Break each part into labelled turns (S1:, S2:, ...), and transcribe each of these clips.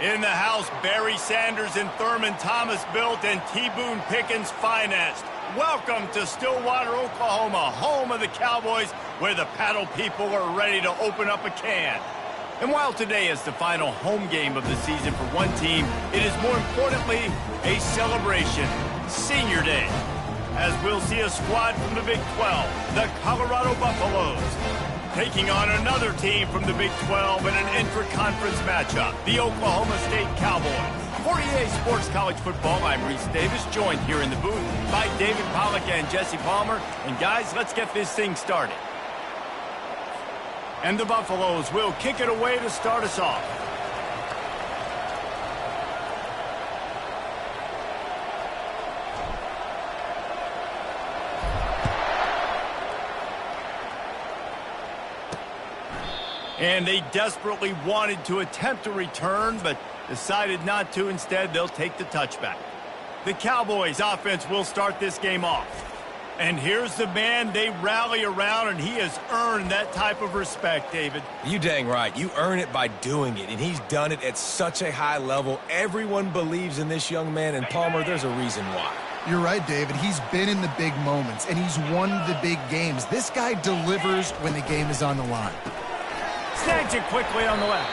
S1: In the house, Barry Sanders and Thurman Thomas built and T. Boone Pickens financed. Welcome to Stillwater, Oklahoma, home of the Cowboys, where the paddle people are ready to open up a can. And while today is the final home game of the season for one team, it is more importantly a celebration, Senior Day, as we'll see a squad from the Big 12, the Colorado Buffaloes, taking on another team from the Big 12 in an intra-conference matchup, the Oklahoma State Cowboys. For EA Sports College Football, I'm Reese Davis, joined here in the booth by David Pollack and Jesse Palmer. And guys, let's get this thing started. And the Buffaloes will kick it away to start us off. And they desperately wanted to attempt a return, but decided not to. Instead, they'll take the touchback. The Cowboys offense will start this game off. And here's the man they rally around, and he has earned that type of respect, David.
S2: You dang right. You earn it by doing it, and he's done it at such a high level. Everyone believes in this young man, and Palmer, there's a reason why.
S3: You're right, David. He's been in the big moments, and he's won the big games. This guy delivers when the game is on the line.
S1: Snags it quickly on the left.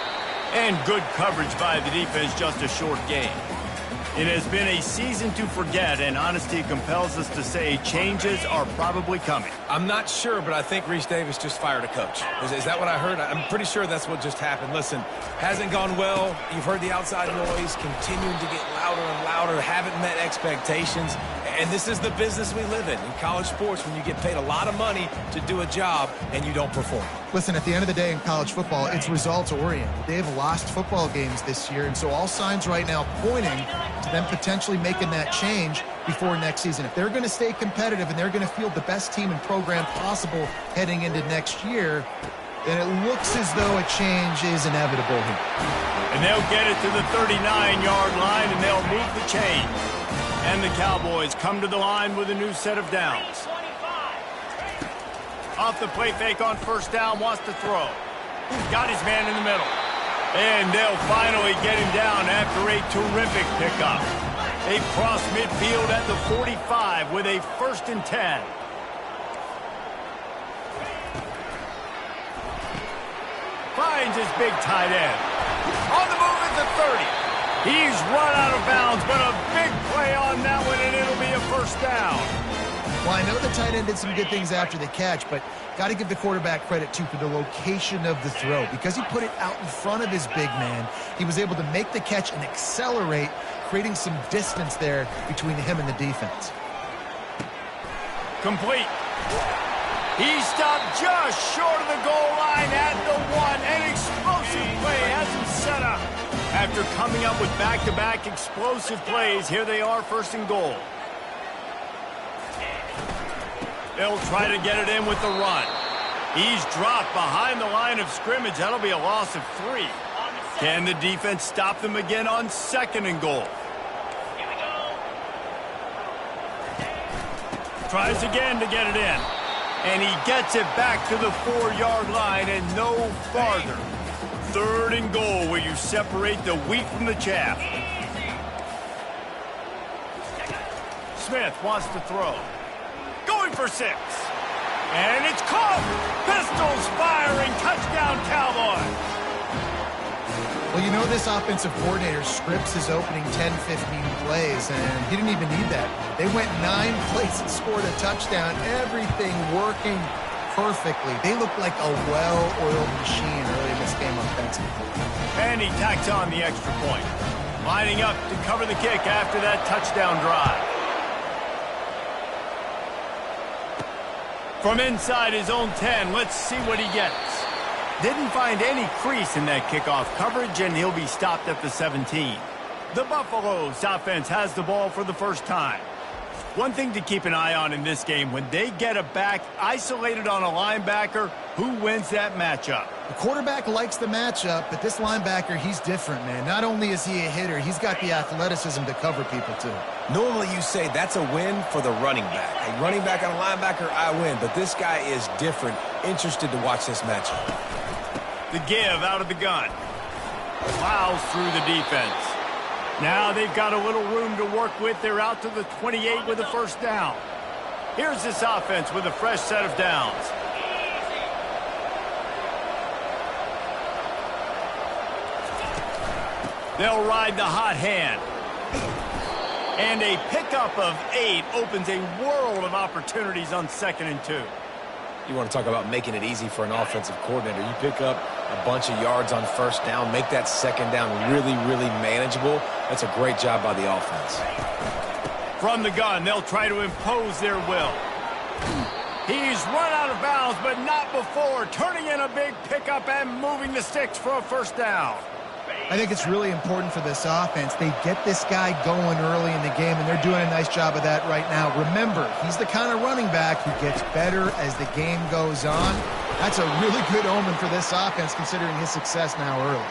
S1: And good coverage by the defense, just a short gain. It has been a season to forget, and honesty compels us to say changes are probably coming.
S2: I'm not sure, but I think Reese Davis just fired a coach. Is that what I heard? I'm pretty sure that's what just happened. Listen, hasn't gone well. You've heard the outside noise, continuing to get louder and louder, haven't met expectations. And this is the business we live in college sports, when you get paid a lot of money to do a job and you don't perform.
S3: Listen, at the end of the day in college football, it's results-oriented. They've lost football games this year, and so all signs right now pointing to them potentially making that change before next season. If they're going to stay competitive and they're going to field the best team and program possible heading into next year, then it looks as though a change is inevitable here.
S1: And they'll get it to the 39-yard line, and they'll move the chain. And the Cowboys come to the line with a new set of downs. Off the play fake on first down, wants to throw. Got his man in the middle. And they'll finally get him down after a terrific pickup. They cross midfield at the 45 with a 1st and 10. Finds his big tight end. On the move at the 30. He's run out of bounds, but a big play on that one, and it'll be a 1st down.
S3: Well, I know the tight end did some good things after the catch, but got to give the quarterback credit, too, for the location of the throw. Because he put it out in front of his big man, he was able to make the catch and accelerate, creating some distance there between him and the defense.
S1: Complete. He stopped just short of the goal line at the 1. An explosive play has him set up. After coming up with back-to-back explosive plays, here they are, 1st and goal. They'll try to get it in with the run. He's dropped behind the line of scrimmage. That'll be a loss of 3. Can the defense stop them again on 2nd and goal? Tries again to get it in. And he gets it back to the 4-yard line and no farther. 3rd and goal, where you separate the wheat from the chaff. Smith wants to throw. Going for 6. And it's caught. Pistols firing. Touchdown, Cowboys.
S3: Well, you know this offensive coordinator scripts his opening 10, 15 plays, and he didn't even need that. They went 9 plays and scored a touchdown. Everything working perfectly. They look like a well-oiled machine early in this game offensively.
S1: And he tacks on the extra point. Lining up to cover the kick after that touchdown drive. From inside his own 10, let's see what he gets. Didn't find any crease in that kickoff coverage, and he'll be stopped at the 17. The Buffaloes offense has the ball for the first time. One thing to keep an eye on in this game, when they get a back isolated on a linebacker, who wins that matchup?
S3: The quarterback likes the matchup, but this linebacker, he's different, man. Not only is he a hitter, he's got the athleticism to cover people, too.
S2: Normally you say that's a win for the running back. A running back on a linebacker, I win. But this guy is different. Interested to watch this matchup.
S1: The give out of the gun. Plows through the defense. Now they've got a little room to work with. They're out to the 28 with a first down. Here's this offense with a fresh set of downs. They'll ride the hot hand. And a pickup of 8 opens a world of opportunities on 2nd and 2.
S2: You want to talk about making it easy for an offensive coordinator. You pick up a bunch of yards on first down, make that second down really, really manageable. That's a great job by the offense.
S1: From the gun, they'll try to impose their will. He's run out of bounds, but not before turning in a big pickup and moving the sticks for a first down.
S3: I think it's really important for this offense. They get this guy going early in the game, and they're doing a nice job of that right now. Remember, he's the kind of running back who gets better as the game goes on. That's a really good omen for this offense, considering his success now early.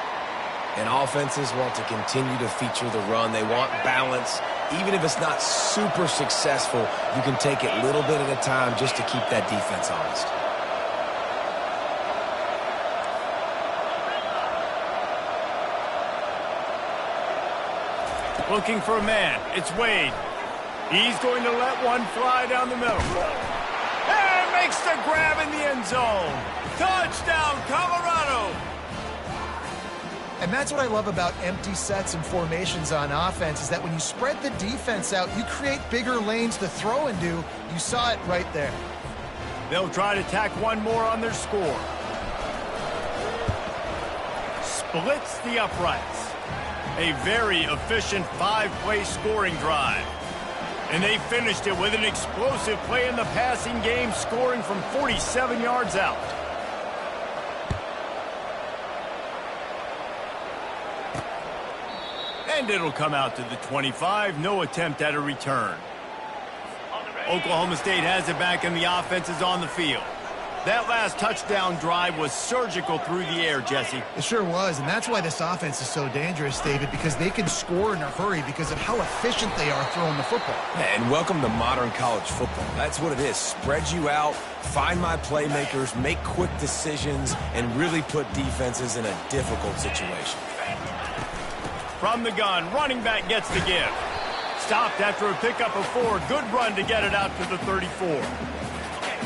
S2: And offenses want to continue to feature the run. They want balance. Even if it's not super successful, you can take it little bit at a time just to keep that defense honest.
S1: Looking for a man. It's Wade. He's going to let one fly down the middle. And makes the grab in the end zone. Touchdown, Colorado!
S3: And that's what I love about empty sets and formations on offense, is that when you spread the defense out, you create bigger lanes to throw into. You saw it right there.
S1: They'll try to tack one more on their score. Splits the uprights. A very efficient 5-play scoring drive. And they finished it with an explosive play in the passing game, scoring from 47 yards out. And it'll come out to the 25. No attempt at a return. Oklahoma State has it back, and the offense is on the field. That last touchdown drive was surgical through the air, Jesse.
S3: It sure was, and that's why this offense is so dangerous, David, because they can score in a hurry because of how efficient they are throwing the football.
S2: And welcome to modern college football. That's what it is. Spread you out, find my playmakers, make quick decisions, and really put defenses in a difficult situation.
S1: From the gun, running back gets the give. Stopped after a pickup of 4. Good run to get it out to the 34.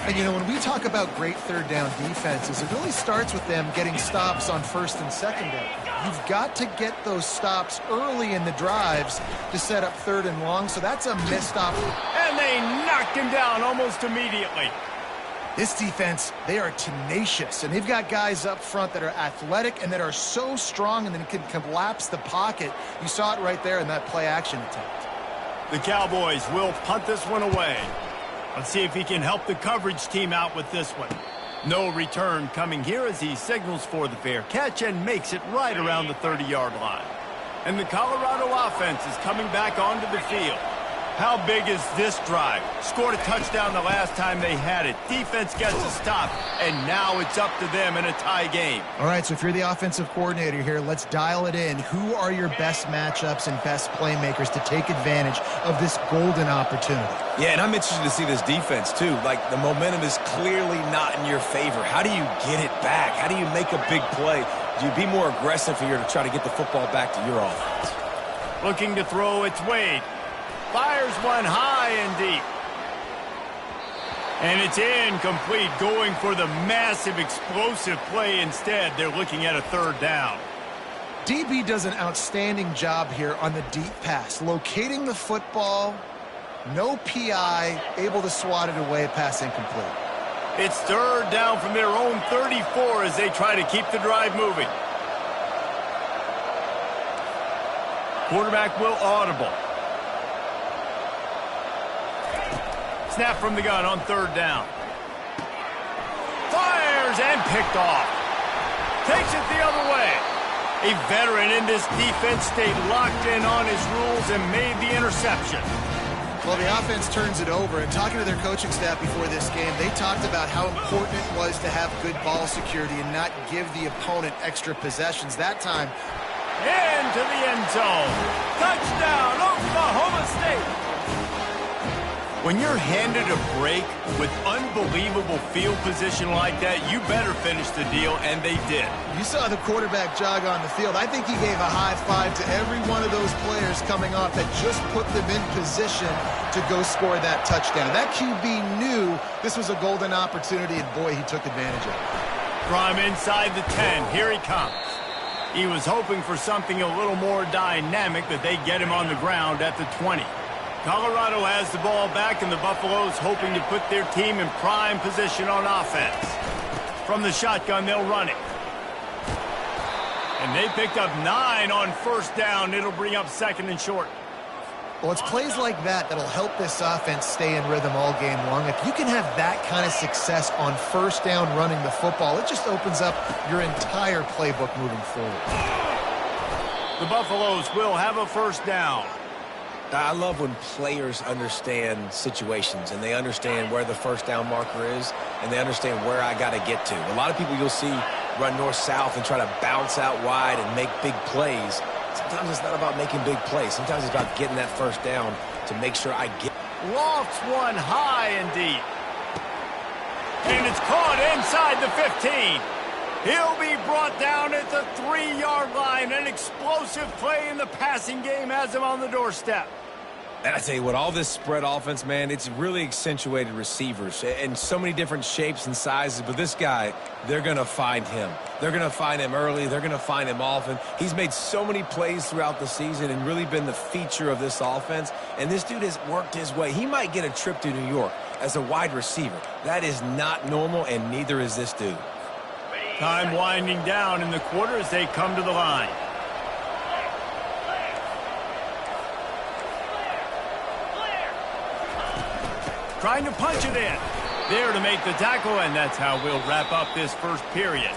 S3: And, you know, when we talk about great third down defenses, it really starts with them getting stops on first and second down. You've got to get those stops early in the drives to set up third and long, so that's a missed opportunity.
S1: And they knocked him down almost immediately.
S3: This defense, they are tenacious, and they've got guys up front that are athletic and that are so strong and then can collapse the pocket. You saw it right there in that play-action attempt.
S1: The Cowboys will punt this one away. Let's see if he can help the coverage team out with this one. No return coming here as he signals for the fair catch and makes it right around the 30-yard line. And the Colorado offense is coming back onto the field. How big is this drive? Scored a touchdown the last time they had it. Defense gets a stop, and now it's up to them in a tie game.
S3: All right, so if you're the offensive coordinator here, let's dial it in. Who are your best matchups and best playmakers to take advantage of this golden opportunity?
S2: Yeah, and I'm interested to see this defense, too. Like, the momentum is clearly not in your favor. How do you get it back? How do you make a big play? Do you be more aggressive here to try to get the football back to your offense?
S1: Looking to throw, it's Wade. Fires one high and deep. And it's incomplete, going for the massive explosive play instead. They're looking at a third down.
S3: DB does an outstanding job here on the deep pass, locating the football, no PI, able to swat it away, pass incomplete.
S1: It's third down from their own 34 as they try to keep the drive moving. Quarterback will audible. Snap from the gun on third down. Fires and picked off. Takes it the other way. A veteran in this defense stayed locked in on his rules and made the interception.
S3: Well, the offense turns it over, and talking to their coaching staff before this game, they talked about how important it was to have good ball security and not give the opponent extra possessions. That time,
S1: into the end zone. Touchdown, Oklahoma State. When you're handed a break with unbelievable field position like that, you better finish the deal, and they did.
S3: You saw the quarterback jog on the field. I think he gave a high five to every one of those players coming off that just put them in position to go score that touchdown. That QB knew this was a golden opportunity, and boy, he took advantage of it.
S1: From inside the 10, here he comes. He was hoping for something a little more dynamic, but they get him on the ground at the 20. Colorado has the ball back, and the Buffaloes hoping to put their team in prime position on offense. From the shotgun, they'll run it. And they picked up 9 on first down. It'll bring up second and short.
S3: Well, it's plays like that that'll help this offense stay in rhythm all game long. If you can have that kind of success on first down running the football, it just opens up your entire playbook moving forward.
S1: The Buffaloes will have a first down.
S2: I love when players understand situations and they understand where the first down marker is and they understand where I got to get to. A lot of people you'll see run north-south and try to bounce out wide and make big plays. Sometimes it's not about making big plays. Sometimes it's about getting that first down to make sure I get.
S1: Lofts one high and deep. And it's caught inside the 15. He'll be brought down at the 3-yard line. An explosive play in the passing game has him on the doorstep.
S2: And I tell you what, all this spread offense, man, it's really accentuated receivers in so many different shapes and sizes. But this guy, they're going to find him. They're going to find him early. They're going to find him often. He's made so many plays throughout the season and really been the feature of this offense. And this dude has worked his way. He might get a trip to New York as a wide receiver. That is not normal, and neither is this dude.
S1: Time winding down in the quarter as they come to the line. Trying to punch it in. There to make the tackle, and that's how we'll wrap up this first period.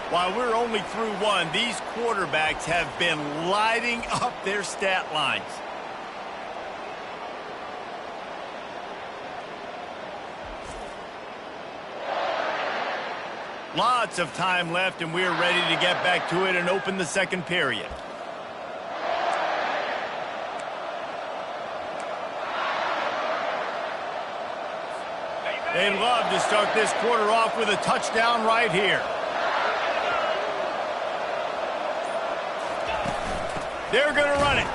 S1: While we're only through one, these quarterbacks have been lighting up their stat lines. Lots of time left, and we're ready to get back to it and open the second period. They'd love to start this quarter off with a touchdown right here. They're going to run it.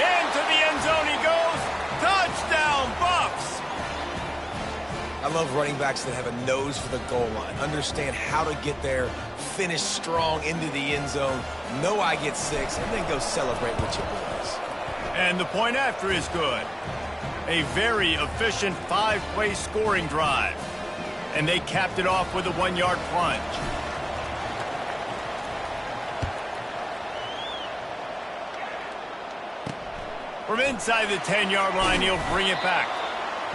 S1: Into the end zone he goes. Touchdown, Buffs!
S2: I love running backs that have a nose for the goal line, understand how to get there, finish strong into the end zone, know I get 6, and then go celebrate with your boys.
S1: And the point after is good. A very efficient 5-play scoring drive. And they capped it off with a 1-yard plunge. From inside the 10-yard line, he'll bring it back.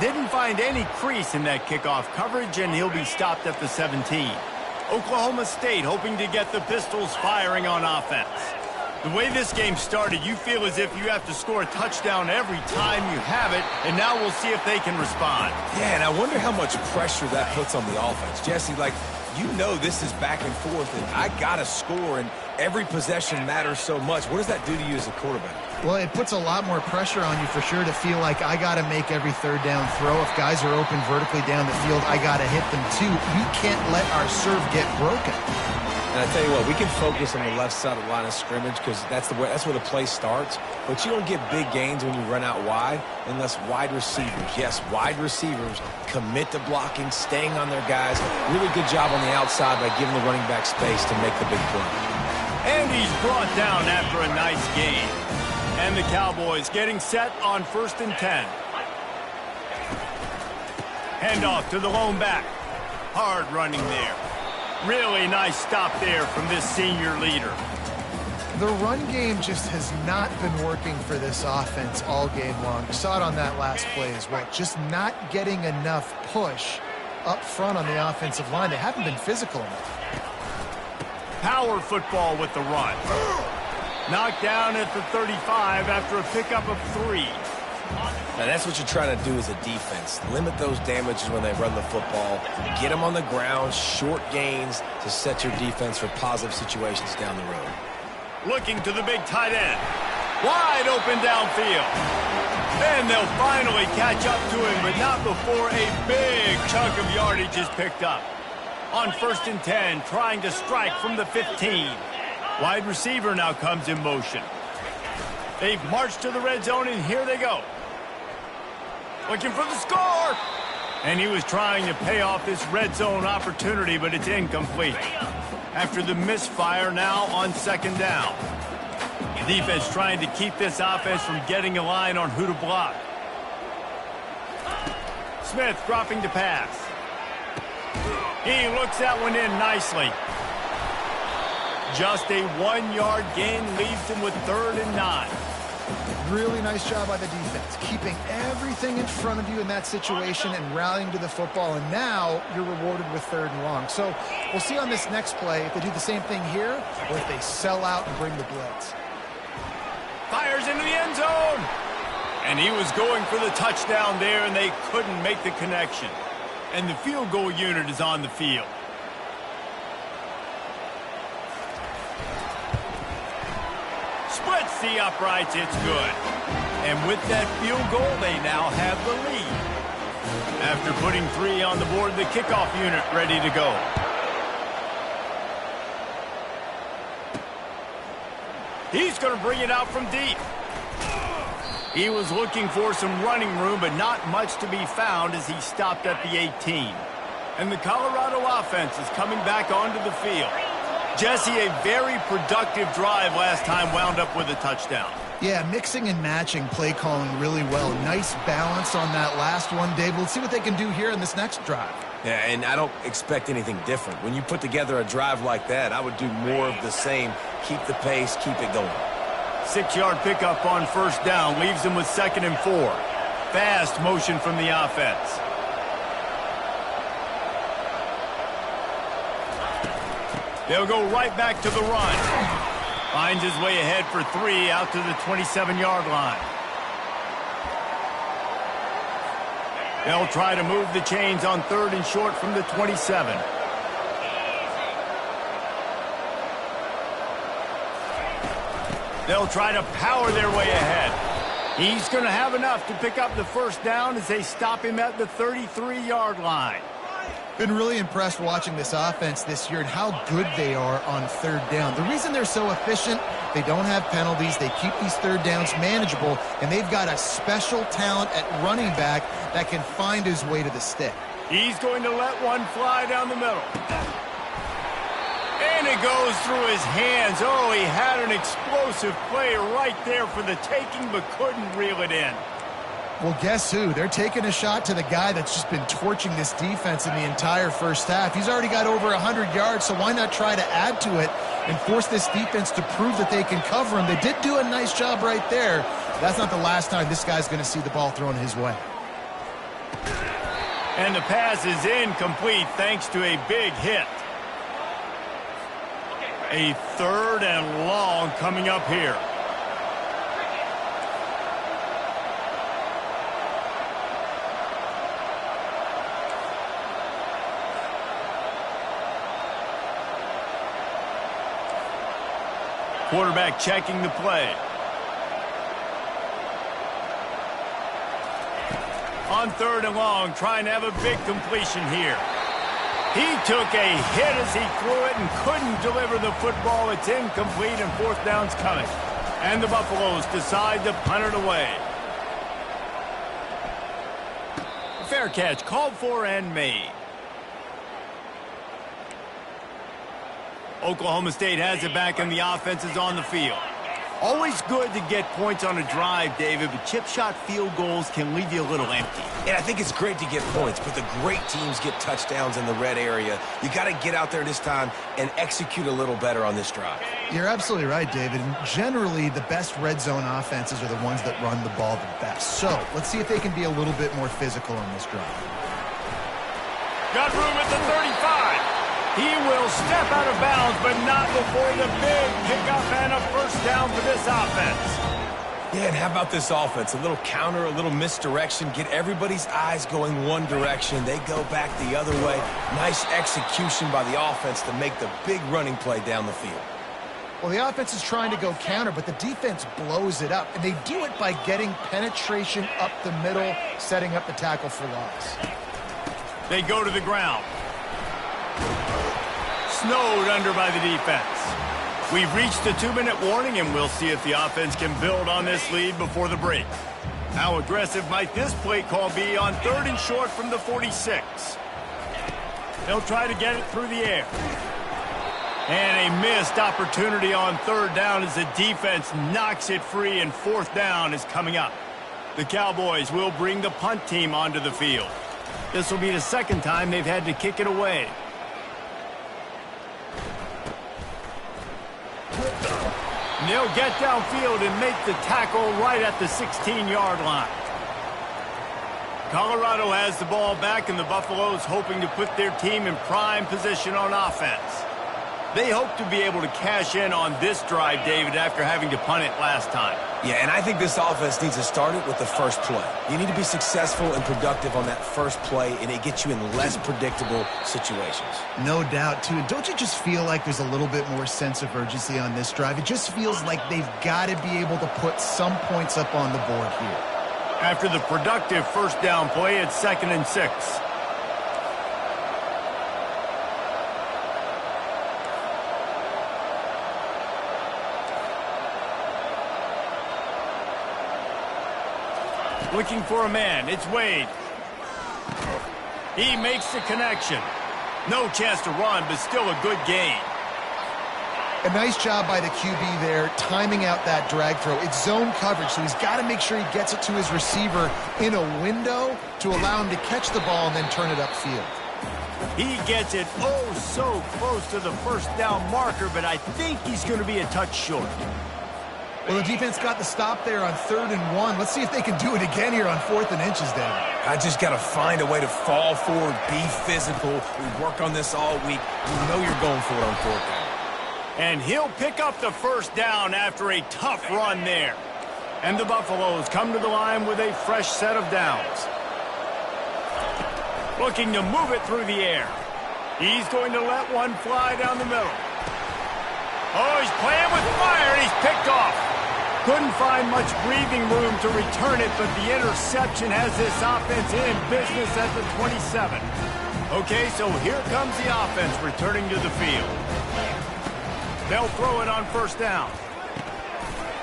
S1: Didn't find any crease in that kickoff coverage, and he'll be stopped at the 17. Oklahoma State hoping to get the Pistols firing on offense. The way this game started, you feel as if you have to score a touchdown every time you have it, and now we'll see if they can respond.
S2: Yeah, and I wonder how much pressure that puts on the offense. Jesse, like, you know this is back and forth, and I got to score, and every possession matters so much. What does that do to you as a quarterback?
S3: Well, it puts a lot more pressure on you for sure to feel like I got to make every third down throw. If guys are open vertically down the field, I got to hit them too. We can't let our serve get broken.
S2: And I tell you what, we can focus on the left side of the line of scrimmage because that's where the play starts. But you don't get big gains when you run out wide unless wide receivers, yes, wide receivers, commit to blocking, staying on their guys. Really good job on the outside by giving the running back space to make the big play.
S1: And he's brought down after a nice game. And the Cowboys getting set on 1st and 10. Handoff to the lone back. Hard running there. Really nice stop there from this senior leader.
S3: The run game just has not been working for this offense all game long. You saw it on that last play as well. Just not getting enough push up front on the offensive line. They haven't been physical enough.
S1: Power football with the run. Knocked down at the 35 after a pickup of 3.
S2: Now, that's what you're trying to do as a defense. Limit those damages when they run the football. Get them on the ground, short gains to set your defense for positive situations down the road.
S1: Looking to the big tight end. Wide open downfield. And they'll finally catch up to him, but not before a big chunk of yardage is picked up. On 1st and 10, trying to strike from the 15. Wide receiver now comes in motion. They've marched to the red zone, and here they go. Looking for the score. And he was trying to pay off this red zone opportunity, but it's incomplete. After the misfire, now on 2nd down. The defense trying to keep this offense from getting a line on who to block. Smith dropping to pass. He looks that one in nicely. Just a 1-yard gain leaves him with 3rd and 9.
S3: Really nice job by the defense, keeping everything in front of you in that situation and rallying to the football, and now you're rewarded with 3rd and long. So we'll see on this next play if they do the same thing here or if they sell out and bring the blitz.
S1: Fires into the end zone. And he was going for the touchdown there, and they couldn't make the connection. And the field goal unit is on the field. Splits the uprights, it's good. And with that field goal, they now have the lead. After putting 3 on the board, the kickoff unit ready to go. He's going to bring it out from deep. He was looking for some running room, but not much to be found as he stopped at the 18. And the Colorado offense is coming back onto the field. Jesse, a very productive drive last time wound up with a touchdown.
S3: Yeah, mixing and matching play calling really well. Nice balance on that last one, Dave. Let's see what they can do here in this next drive.
S2: Yeah, and I don't expect anything different. When you put together a drive like that, I would do more of the same. Keep the pace, keep it going.
S1: 6-yard pickup on 1st down leaves him with 2nd and 4. Fast motion from the offense. They'll go right back to the run. Finds his way ahead for 3 out to the 27-yard line. They'll try to move the chains on 3rd and short from the 27. They'll try to power their way ahead. He's going to have enough to pick up the 1st down as they stop him at the 33-yard line.
S3: Been really impressed watching this offense this year and how good they are on 3rd down. The reason they're so efficient, they don't have penalties, they keep these 3rd downs manageable, and they've got a special talent at running back that can find his way to the stick.
S1: He's going to let one fly down the middle. And it goes through his hands. Oh, he had an explosive play right there for the taking, but couldn't reel it in.
S3: Well, guess who? They're taking a shot to the guy that's just been torching this defense in the entire first half. He's already got over 100 yards, so why not try to add to it and force this defense to prove that they can cover him? They did do a nice job right there. That's not the last time this guy's going to see the ball thrown his way.
S1: And the pass is incomplete thanks to a big hit. A 3rd and long coming up here. Quarterback checking the play. On 3rd and long, trying to have a big completion here. He took a hit as he threw it and couldn't deliver the football. It's incomplete and 4th down's coming. And the Buffaloes decide to punt it away. Fair catch called for and made. Oklahoma State has it back and the offense is on the field. Always good to get points on a drive, David, but chip shot field goals can leave you a little empty.
S2: And I think it's great to get points, but the great teams get touchdowns in the red area. You got to get out there this time and execute a little better on this drive.
S3: You're absolutely right, David. And generally, the best red zone offenses are the ones that run the ball the best. So let's see if they can be a little bit more physical on this drive.
S1: Got room at the 35. He will step out of bounds, but not before the big pickup and a 1st down for this offense.
S2: Yeah, and how about this offense? A little counter, a little misdirection, get everybody's eyes going one direction. They go back the other way. Nice execution by the offense to make the big running play down the field.
S3: Well, the offense is trying to go counter, but the defense blows it up, and they do it by getting penetration up the middle, setting up the tackle for loss.
S1: They go to the ground. Snowed under by the defense. We've reached the 2-minute warning, and we'll see if the offense can build on this lead before the break. How aggressive might this play call be on 3rd and short from the 46? They'll try to get it through the air. And a missed opportunity on 3rd down as the defense knocks it free, and 4th down is coming up. The Cowboys will bring the punt team onto the field. This will be the 2nd time they've had to kick it away. And they'll get downfield and make the tackle right at the 16-yard line. Colorado has the ball back, and the Buffaloes hoping to put their team in prime position on offense. They hope to be able to cash in on this drive, David, after having to punt it last time.
S2: Yeah, and I think this offense needs to start it with the first play. You need to be successful and productive on that first play, and it gets you in less predictable situations.
S3: No doubt, too. Don't you just feel like there's a little bit more sense of urgency on this drive? It just feels like they've got to be able to put some points up on the board here.
S1: After the productive 1st down play, it's 2nd and 6. Looking for a man. It's Wade. He makes the connection. No chance to run, but still a good gain.
S3: A nice job by the QB there, timing out that drag throw. It's zone coverage, so he's got to make sure he gets it to his receiver in a window to allow him to catch the ball and then turn it upfield.
S1: He gets it oh so close to the 1st down marker, but I think he's going to be a touch short.
S3: Well, the defense got the stop there on 3rd and 1. Let's see if they can do it again here on 4th and inches, David.
S2: I just got to find a way to fall forward, be physical. We work on this all week. You know you're going for it on 4th down.
S1: And he'll pick up the 1st down after a tough run there. And the Buffaloes come to the line with a fresh set of downs. Looking to move it through the air. He's going to let one fly down the middle. Oh, he's playing with fire, and he's picked off. Couldn't find much breathing room to return it, but the interception has this offense in business at the 27. Okay, so here comes the offense returning to the field. They'll throw it on 1st down.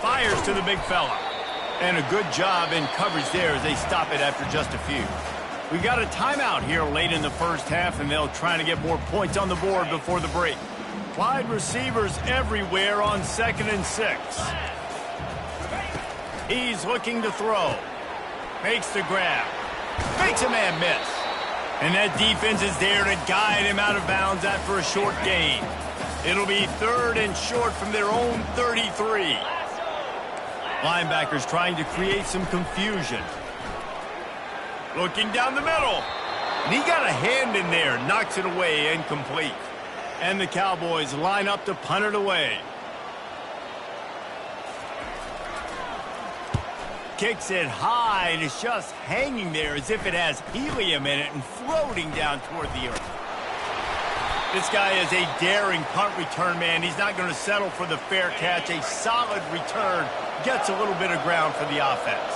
S1: Fires to the big fella. And a good job in coverage there as they stop it after just a few. We've got a timeout here late in the 1st half, and they'll try to get more points on the board before the break. Wide receivers everywhere on 2nd and 6. He's looking to throw. Makes the grab. Makes a man miss. And that defense is there to guide him out of bounds after a short gain. It'll be 3rd and short from their own 33. Linebackers trying to create some confusion. Looking down the middle. And he got a hand in there. Knocks it away, incomplete. And the Cowboys line up to punt it away. Kicks it high, and it's just hanging there as if it has helium in it and floating down toward the earth. This guy is a daring punt return man. He's not going to settle for the fair catch. A solid return gets a little bit of ground for the offense.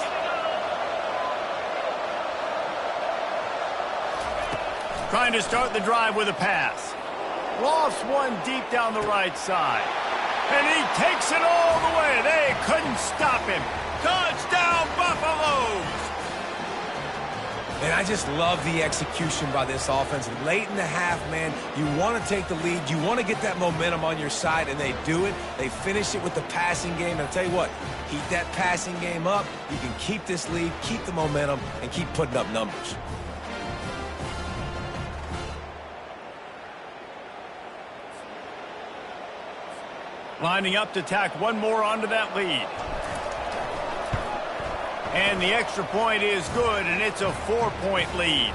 S1: Trying to start the drive with a pass. Lofts one deep down the right side. And he takes it all the way. They couldn't stop him. Touchdown, Buffaloes!
S2: And I just love the execution by this offense. Late in the half, man, you want to take the lead. You want to get that momentum on your side, and they do it. They finish it with the passing game. And I'll tell you what, keep that passing game up. You can keep this lead, keep the momentum, and keep putting up numbers.
S1: Lining up to tack one more onto that lead. And the extra point is good, and it's a 4-point lead.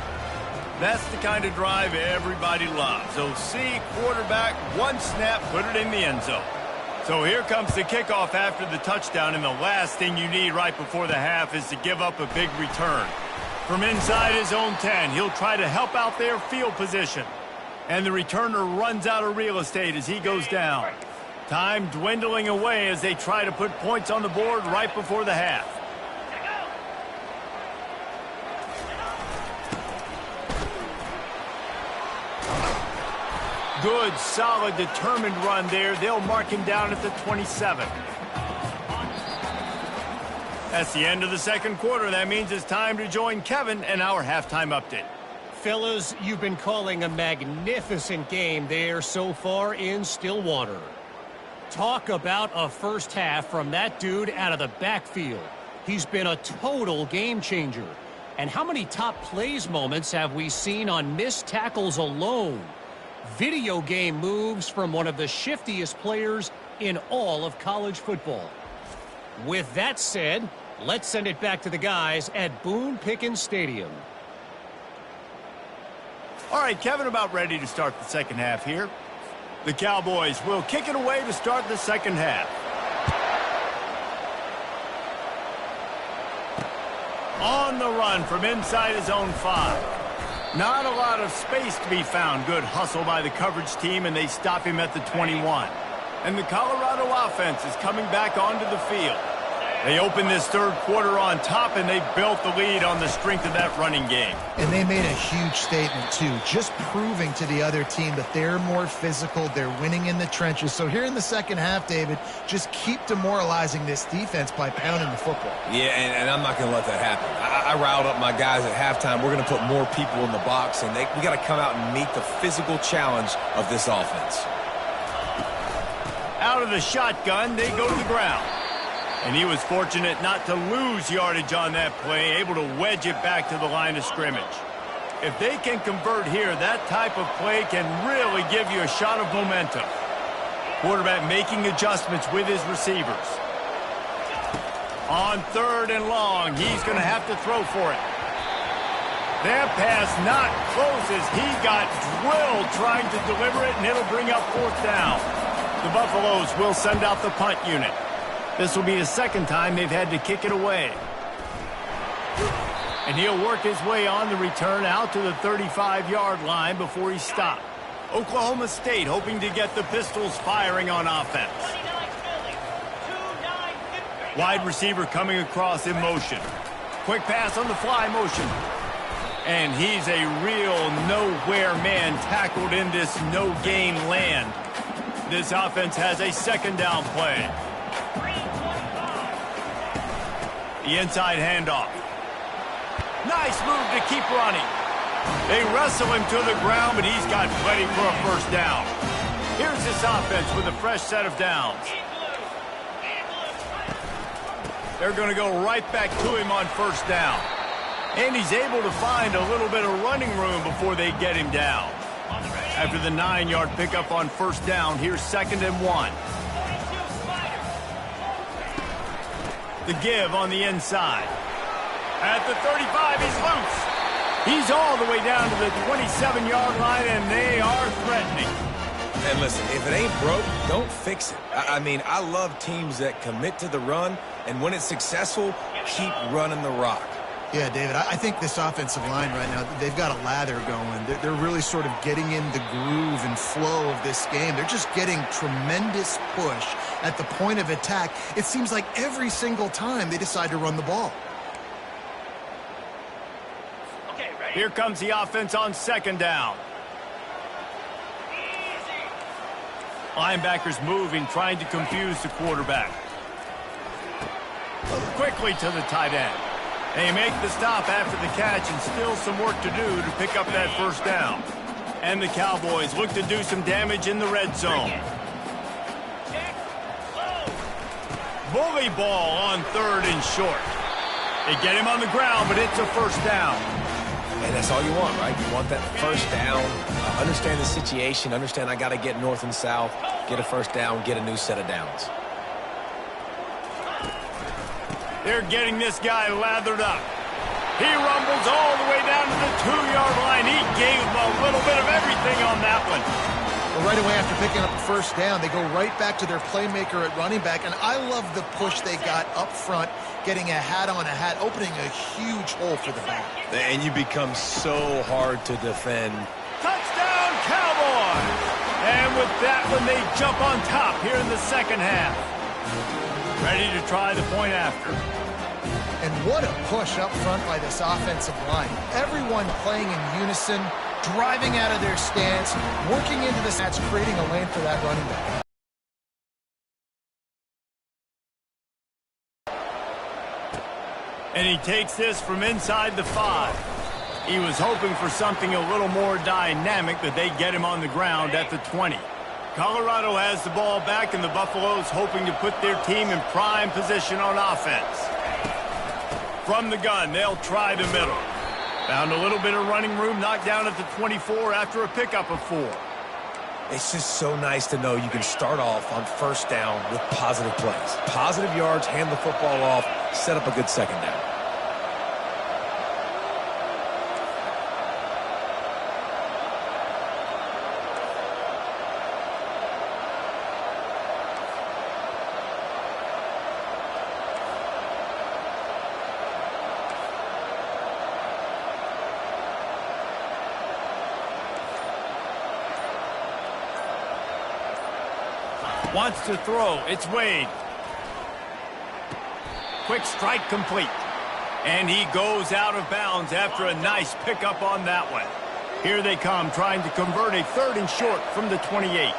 S1: That's the kind of drive everybody loves. So see, quarterback, one snap, put it in the end zone. So here comes the kickoff after the touchdown, and the last thing you need right before the half is to give up a big return. From inside his own 10, he'll try to help out their field position. And the returner runs out of real estate as he goes down. Time dwindling away as they try to put points on the board right before the half. Good, solid, determined run there. They'll mark him down at the 27. That's the end of the second quarter. That means it's time to join Kevin and our halftime update.
S4: Fellas, you've been calling a magnificent game there so far in Stillwater. Talk about a first half from that dude out of the backfield. He's been a total game changer. And how many top plays moments have we seen on missed tackles alone? Video game moves from one of the shiftiest players in all of college football. With that said, let's send it back to the guys at Boone Pickens Stadium.
S1: All right, Kevin, about ready to start the second half here. The Cowboys will kick it away to start the second half. On the run from inside his own 5. Not a lot of space to be found. Good hustle by the coverage team, and they stop him at the 21. And the Colorado offense is coming back onto the field. They open this third quarter on top, and they built the lead on the strength of that running game.
S3: And they made a huge statement, too, just proving to the other team that they're more physical, they're winning in the trenches. So here in the second half, David, just keep demoralizing this defense by pounding the football.
S2: Yeah, and I'm not going to let that happen. I riled up my guys at halftime. We're going to put more people in the box, and we got to come out and meet the physical challenge of this offense.
S1: Out of the shotgun, they go to the ground. And he was fortunate not to lose yardage on that play, able to wedge it back to the line of scrimmage. If they can convert here, that type of play can really give you a shot of momentum. Quarterback making adjustments with his receivers. On third and long, he's going to have to throw for it. That pass not close as he got drilled trying to deliver it, and it'll bring up fourth down. The Buffaloes will send out the punt unit. This will be the second time they've had to kick it away. And he'll work his way on the return out to the 35-yard line before he's stopped. Oklahoma State hoping to get the Pistols firing on offense. Wide receiver coming across in motion. Quick pass on the fly motion. And he's a real nowhere man tackled in this no-gain land. This offense has a second down play. The inside handoff. Nice move to keep running. They wrestle him to the ground, but he's got plenty for a first down. Here's this offense with a fresh set of downs. They're going to go right back to him on first down. And he's able to find a little bit of running room before they get him down. After the 9-yard pickup on first down, here's 2nd and 1. The give on the inside. At the 35, he's loose. He's all the way down to the 27-yard line, and they are threatening.
S2: And listen, if it ain't broke, don't fix it. I mean, I love teams that commit to the run, and when it's successful, keep running the rock.
S3: Yeah, David, I think this offensive line right now, they've got a lather going. They're really sort of getting in the groove and flow of this game. They're just getting tremendous push at the point of attack. It seems like every single time they decide to run the ball.
S1: Okay, ready? Here comes the offense on second down. Linebackers moving, trying to confuse the quarterback. Quickly to the tight end. They make the stop after the catch, and still some work to do to pick up that first down. And the Cowboys look to do some damage in the red zone. Bully ball on third and short. They get him on the ground, but it's a first down.
S2: And that's all you want, right? You want that first down. Understand the situation. Understand I got to get north and south, get a first down, get a new set of downs.
S1: They're getting this guy lathered up. He rumbles all the way down to the 2-yard line. He gave him a little bit of everything on that one.
S3: Well, right away after picking up the first down, they go right back to their playmaker at running back. And I love the push they got up front, getting a hat on a hat, opening a huge hole for the back.
S2: And you become so hard to defend.
S1: Touchdown, Cowboys! And with that one, they jump on top here in the second half. Ready to try the point after.
S3: And what a push up front by this offensive line. Everyone playing in unison, driving out of their stance, working into the stats, creating a lane for that running back.
S1: And he takes this from inside the 5. He was hoping for something a little more dynamic, but they get him on the ground at the 20. Colorado has the ball back, and the Buffaloes hoping to put their team in prime position on offense. From the gun, they'll try the middle. Found a little bit of running room, knocked down at the 24 after a pickup of 4.
S2: It's just so nice to know you can start off on first down with positive plays. Positive yards, hand the football off, set up a good second down.
S1: Wants to throw. It's Wade. Quick strike complete. And he goes out of bounds after a nice pickup on that one. Here they come, trying to convert a 3rd and short from the 28.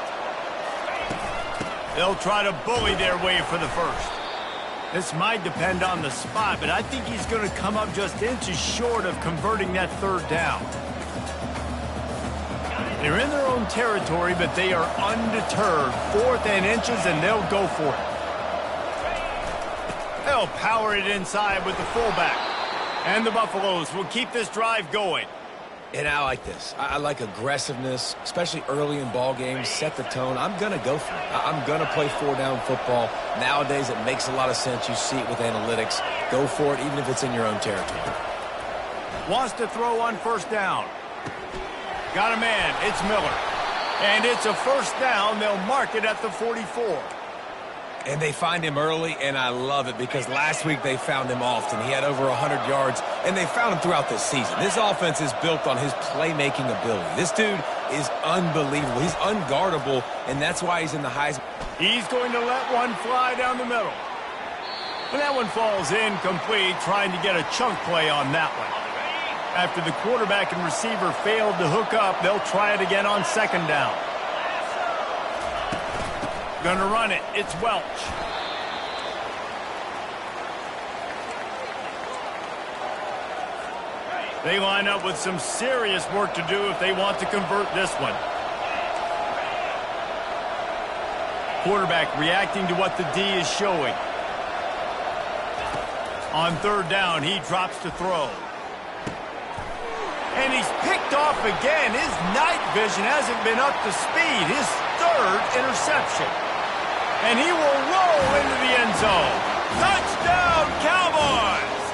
S1: They'll try to bully their way for the first. This might depend on the spot, but I think he's going to come up just inches short of converting that 3rd down. They're in their own territory, but they are undeterred. 4th and inches, and they'll go for it. They'll power it inside with the fullback. And the Buffaloes will keep this drive going.
S2: And I like this. I like aggressiveness, especially early in ball games. Set the tone. I'm going to go for it. I'm going to play 4-down football. Nowadays, it makes a lot of sense. You see it with analytics. Go for it, even if it's in your own territory.
S1: Wants to throw on first down. Got a man. It's Miller. And it's a first down. They'll mark it at the 44.
S2: And they find him early, and I love it because last week they found him often. He had over 100 yards, and they found him throughout this season. This offense is built on his playmaking ability. This dude is unbelievable. He's unguardable, and that's why he's in the Heisman.
S1: He's going to let one fly down the middle. And that one falls incomplete, trying to get a chunk play on that one. After the quarterback and receiver failed to hook up, they'll try it again on second down. Gonna run it. It's Welch. They line up with some serious work to do if they want to convert this one. Quarterback reacting to what the D is showing. On third down, he drops to throw. And he's picked off again. His night vision hasn't been up to speed. His 3rd interception. And he will roll into the end zone. Touchdown, Cowboys!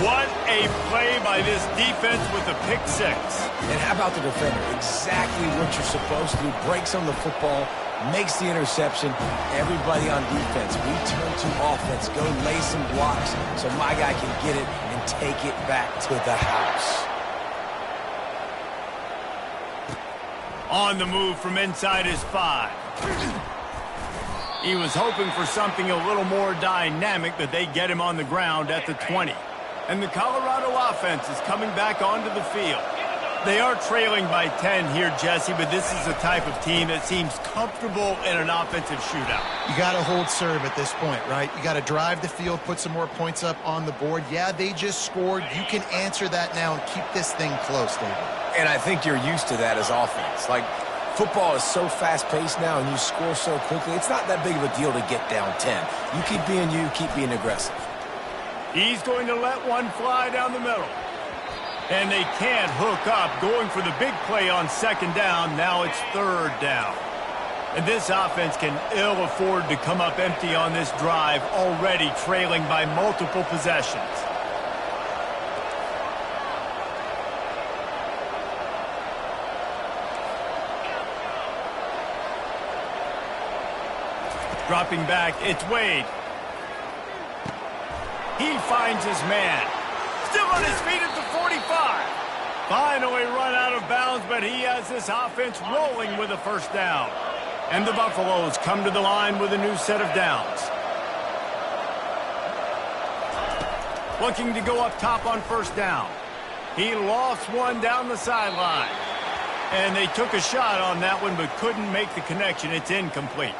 S1: What a play by this defense with a pick 6.
S2: And how about the defender? Exactly what you're supposed to do. Breaks on the football, makes the interception. Everybody on defense, we turn to offense. Go lay some blocks so my guy can get it and take it back to the house.
S1: On the move from inside his 5. He was hoping for something a little more dynamic, but they get him on the ground at the 20. And the Colorado offense is coming back onto the field. They are trailing by 10 here, Jesse, but this is the type of team that seems comfortable in an offensive shootout.
S3: You got to hold serve at this point, right? You got to drive the field, put some more points up on the board. Yeah, they just scored. You can answer that now and keep this thing close, David.
S2: And I think you're used to that as offense. Like, football is so fast-paced now and you score so quickly, it's not that big of a deal to get down 10. You keep being you, keep being aggressive.
S1: He's going to let one fly down the middle. And they can't hook up, going for the big play on second down. Now it's 3rd down. And this offense can ill afford to come up empty on this drive, already trailing by multiple possessions. Dropping back, it's Wade. He finds his man. Still on his feet at the 45. Finally run out of bounds, but he has this offense rolling with a first down. And the Buffaloes come to the line with a new set of downs. Looking to go up top on first down. He lost one down the sideline. And they took a shot on that one, but couldn't make the connection. It's incomplete.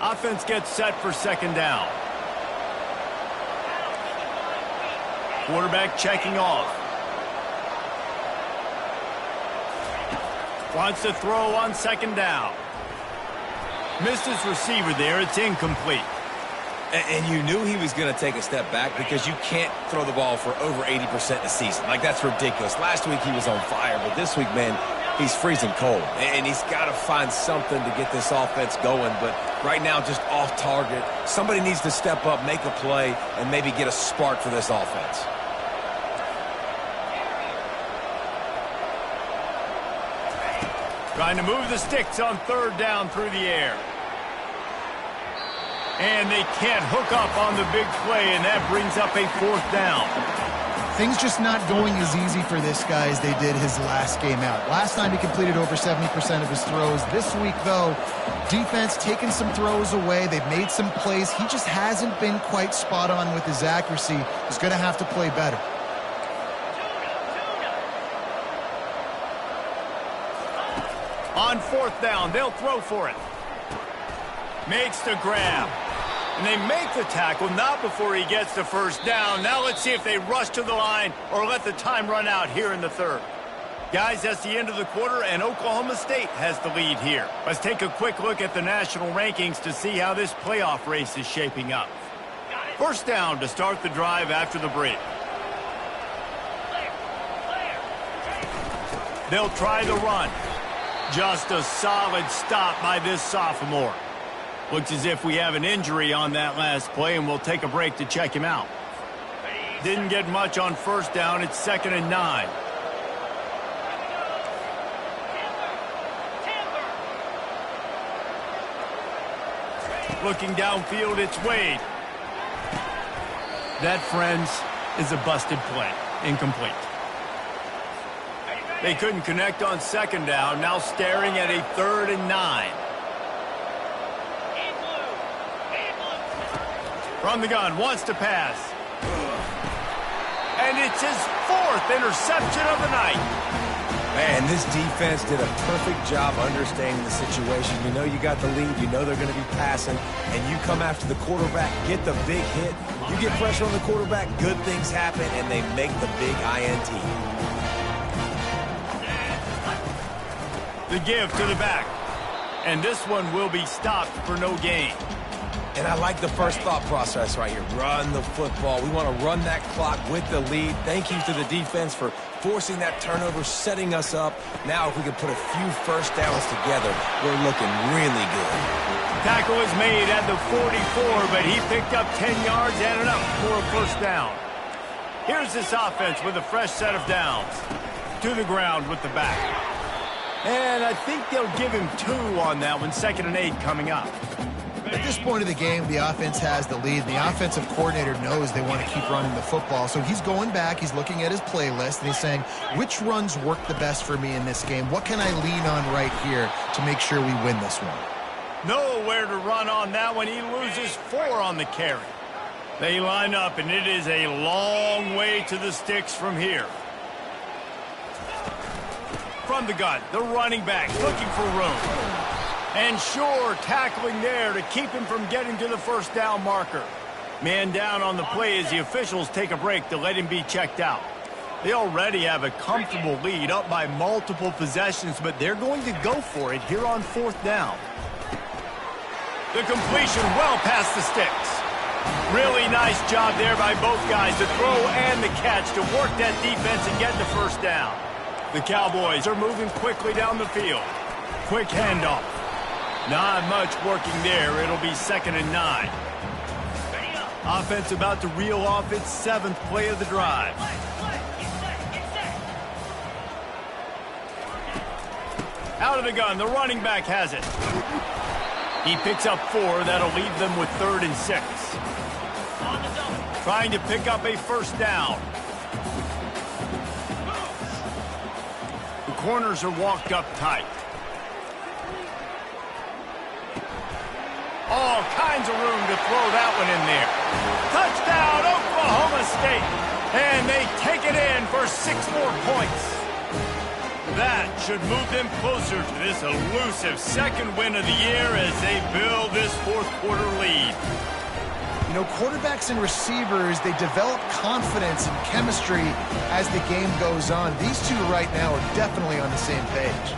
S1: Offense gets set for second down. Quarterback checking off. Wants to throw on second down. Missed his receiver there. It's incomplete.
S2: And you knew he was going to take a step back because you can't throw the ball for over 80% a season. Like, that's ridiculous. Last week he was on fire, but this week, man, he's freezing cold. And he's got to find something to get this offense going. But right now, just off target. Somebody needs to step up, make a play, and maybe get a spark for this offense.
S1: Trying to move the sticks on third down through the air. And they can't hook up on the big play, and that brings up a fourth down.
S3: Things just not going as easy for this guy as they did his last game out. Last time he completed over 70% of his throws. This week, though, defense taking some throws away. They've made some plays. He just hasn't been quite spot on with his accuracy. He's going to have to play better.
S1: On fourth down, they'll throw for it. Makes the grab. And they make the tackle, not before he gets the first down. Now let's see if they rush to the line or let the time run out here in the third. Guys, that's the end of the quarter, and Oklahoma State has the lead here. Let's take a quick look at the national rankings to see how this playoff race is shaping up. First down to start the drive after the break. They'll try the run. Just a solid stop by this sophomore. Looks as if we have an injury on that last play, and we'll take a break to check him out. Didn't get much on first down. It's 2nd and 9. Looking downfield, it's Wade. That, friends, is a busted play. Incomplete. They couldn't connect on second down. Now staring at a 3rd and 9. From the gun, wants to pass. And it's his 4th interception of the night.
S2: Man, this defense did a perfect job understanding the situation. You know you got the lead. You know they're going to be passing. And you come after the quarterback, get the big hit. You get pressure on the quarterback, good things happen, and they make the big INT.
S1: The give to the back. And this one will be stopped for no gain.
S2: And I like the first thought process right here. Run the football. We want to run that clock with the lead. Thank you to the defense for forcing that turnover, setting us up. Now if we can put a few first downs together, we're looking really good.
S1: Tackle is made at the 44, but he picked up 10 yards and enough for a first down. Here's this offense with a fresh set of downs. To the ground with the back. And I think they'll give him 2 on that one. 2nd and 8 coming up.
S3: At this point of the game, the offense has the lead. The offensive coordinator knows they want to keep running the football. So he's going back, he's looking at his playlist, and he's saying, which runs work the best for me in this game? What can I lean on right here to make sure we win this one?
S1: Nowhere to run on that one. He loses 4 on the carry. They line up, and it is a long way to the sticks from here. From the gun, the running back looking for room. And sure, tackling there to keep him from getting to the first down marker. Man down on the play as the officials take a break to let him be checked out. They already have a comfortable lead up by multiple possessions, but they're going to go for it here on 4th down. The completion well past the sticks. Really nice job there by both guys, the throw and the catch to work that defense and get the first down. The Cowboys are moving quickly down the field. Quick handoff. Not much working there. It'll be 2nd and 9. Offense about to reel off its 7th play of the drive. Out of the gun, the running back has it. He picks up 4. That'll leave them with 3rd and 6. Trying to pick up a first down. The corners are walked up tight. All kinds of room to throw that one in there. Touchdown, Oklahoma State. And they take it in for 6 more points. That should move them closer to this elusive second win of the year as they build this fourth quarter lead.
S3: You know, quarterbacks and receivers, they develop confidence and chemistry as the game goes on. These two right now are definitely on the same page.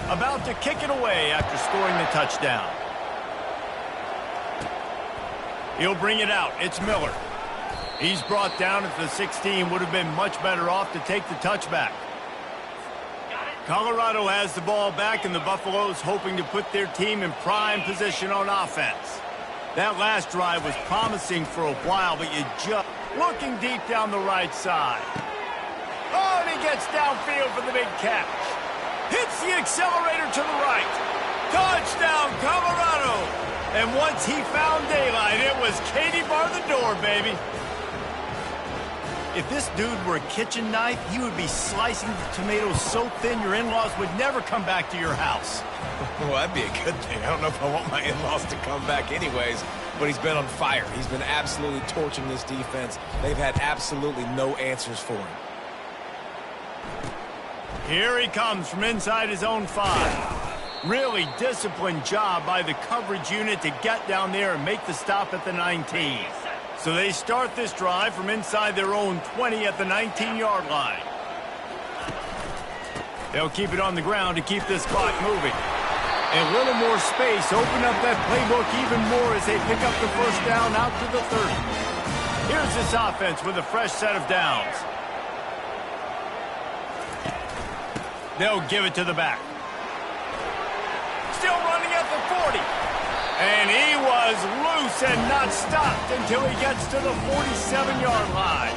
S1: About to kick it away after scoring the touchdown. He'll bring it out. It's Miller. He's brought down at the 16. Would have been much better off to take the touchback. Colorado has the ball back, and the Buffaloes hoping to put their team in prime position on offense. That last drive was promising for a while, but you just looking deep down the right side. Oh, and he gets downfield for the big catch. Hits the accelerator to the right. Touchdown, Colorado. And once he found daylight, it was Katie bar the door, baby. If this dude were a kitchen knife, he would be slicing the tomatoes so thin your in-laws would never come back to your house.
S2: Well, that'd be a good thing. I don't know if I want my in-laws to come back anyways, but he's been on fire. He's been absolutely torching this defense. They've had absolutely no answers for him.
S1: Here he comes from inside his own 5. Really disciplined job by the coverage unit to get down there and make the stop at the 19. So they start this drive from inside their own 20 at the 19-yard line. They'll keep it on the ground to keep this clock moving. A little more space, open up that playbook even more as they pick up the first down out to the 30. Here's this offense with a fresh set of downs. They'll give it to the back. Still running at the 40. And he was loose and not stopped until he gets to the 47-yard line.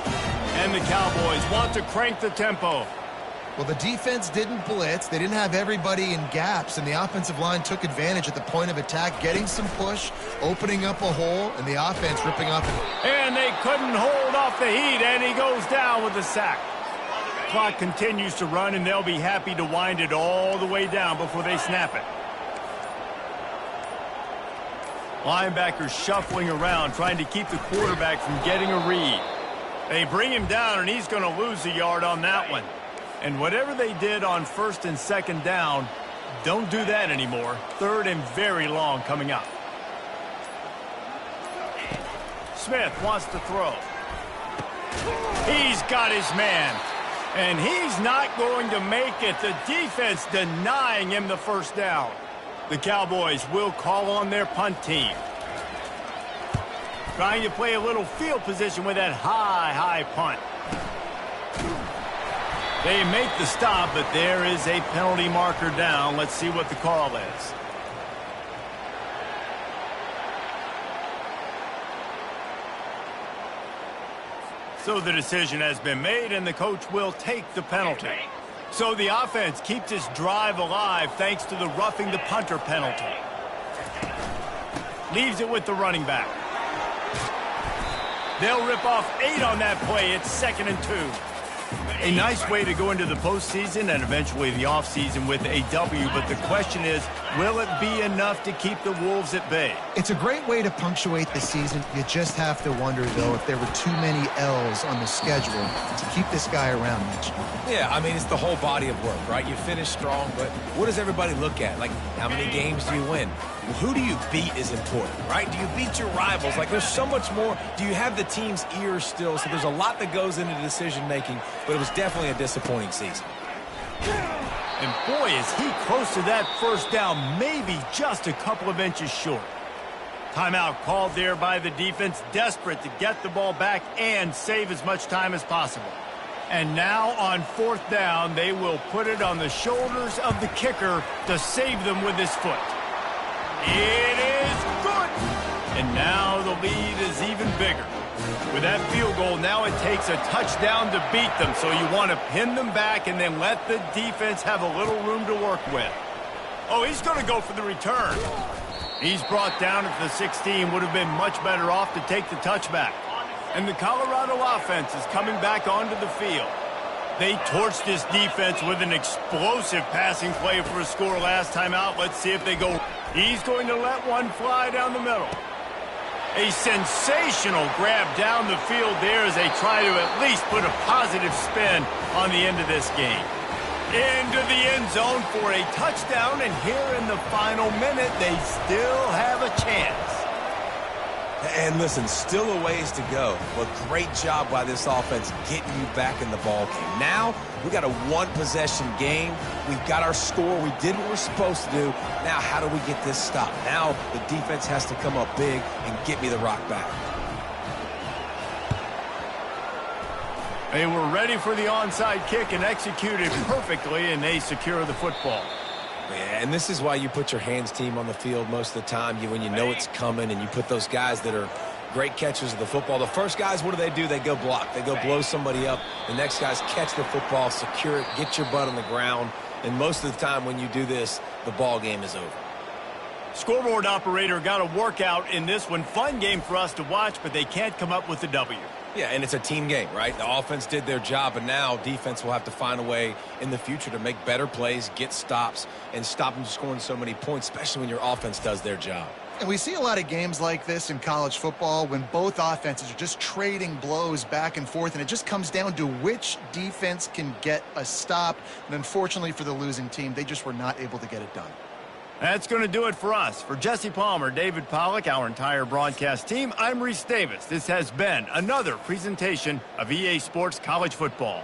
S1: And the Cowboys want to crank the tempo.
S3: Well, the defense didn't blitz. They didn't have everybody in gaps, and the offensive line took advantage at the point of attack, getting some push, opening up a hole, and the offense ripping off it.
S1: And they couldn't hold off the heat, and he goes down with the sack. Clock continues to run, and they'll be happy to wind it all the way down before they snap it. Linebackers shuffling around, trying to keep the quarterback from getting a read. They bring him down, and he's going to lose a yard on that one. And whatever they did on first and second down, don't do that anymore. Third and very long coming up. Smith wants to throw. He's got his man. And he's not going to make it. The defense denying him the first down. The Cowboys will call on their punt team. Trying to play a little field position with that high punt. They make the stop, but there is a penalty marker down. Let's see what the call is. So the decision has been made, and the coach will take the penalty. So the offense keeps this drive alive thanks to the roughing the punter penalty. Leaves it with the running back. They'll rip off 8 on that play. It's 2nd and 2. A nice way to go into the postseason and eventually the offseason with a W, but the question is, will it be enough to keep the Wolves at bay?
S3: It's a great way to punctuate the season. You just have to wonder, though, if there were too many L's on the schedule to keep this guy around next year.
S2: Yeah, I mean, it's the whole body of work, right? You finish strong, but what does everybody look at? Like, how many games do you win? Well, who do you beat is important, right? Do you beat your rivals? Like, there's so much more. Do you have the team's ears still? So there's a lot that goes into decision-making, but it was definitely a disappointing season.
S1: And boy, is he close to that first down, maybe just a couple of inches short. Timeout called there by the defense, desperate to get the ball back and save as much time as possible. And now on 4th down, they will put it on the shoulders of the kicker to save them with his foot. It is good. And now the lead is even bigger. With that field goal, now it takes a touchdown to beat them, so you want to pin them back and then let the defense have a little room to work with. Oh, he's going to go for the return. He's brought down at the 16, would have been much better off to take the touchback. And the Colorado offense is coming back onto the field. They torched this defense with an explosive passing play for a score last time out. Let's see if they go. He's going to let one fly down the middle. A sensational grab down the field there as they try to at least put a positive spin on the end of this game. Into the end zone for a touchdown, and here in the final minute, they still have a chance.
S2: And listen, still a ways to go, but great job by this offense getting you back in the ball game. Now, we got a one-possession game. We've got our score. We did what we're supposed to do. Now, how do we get this stopped? Now, the defense has to come up big and get me the rock back.
S1: They were ready for the onside kick and executed perfectly, and they secure the football.
S2: Yeah, and this is why you put your hands team on the field most of the time. When you know it's coming, and you put those guys that are great catchers of the football. The first guys, what do? They go block. They go blow somebody up. The next guys catch the football, secure it, get your butt on the ground. And most of the time when you do this, the ball game is over.
S1: Scoreboard operator got a workout in this one. Fun game for us to watch, but they can't come up with a W.
S2: Yeah, and it's a team game, right? The offense did their job, and now defense will have to find a way in the future to make better plays, get stops, and stop them from scoring so many points, especially when your offense does their job.
S3: And we see a lot of games like this in college football when both offenses are just trading blows back and forth, and it just comes down to which defense can get a stop. And unfortunately for the losing team, they just were not able to get it done.
S1: That's going to do it for us. For Jesse Palmer, David Pollack, our entire broadcast team, I'm Reese Davis. This has been another presentation of EA Sports College Football.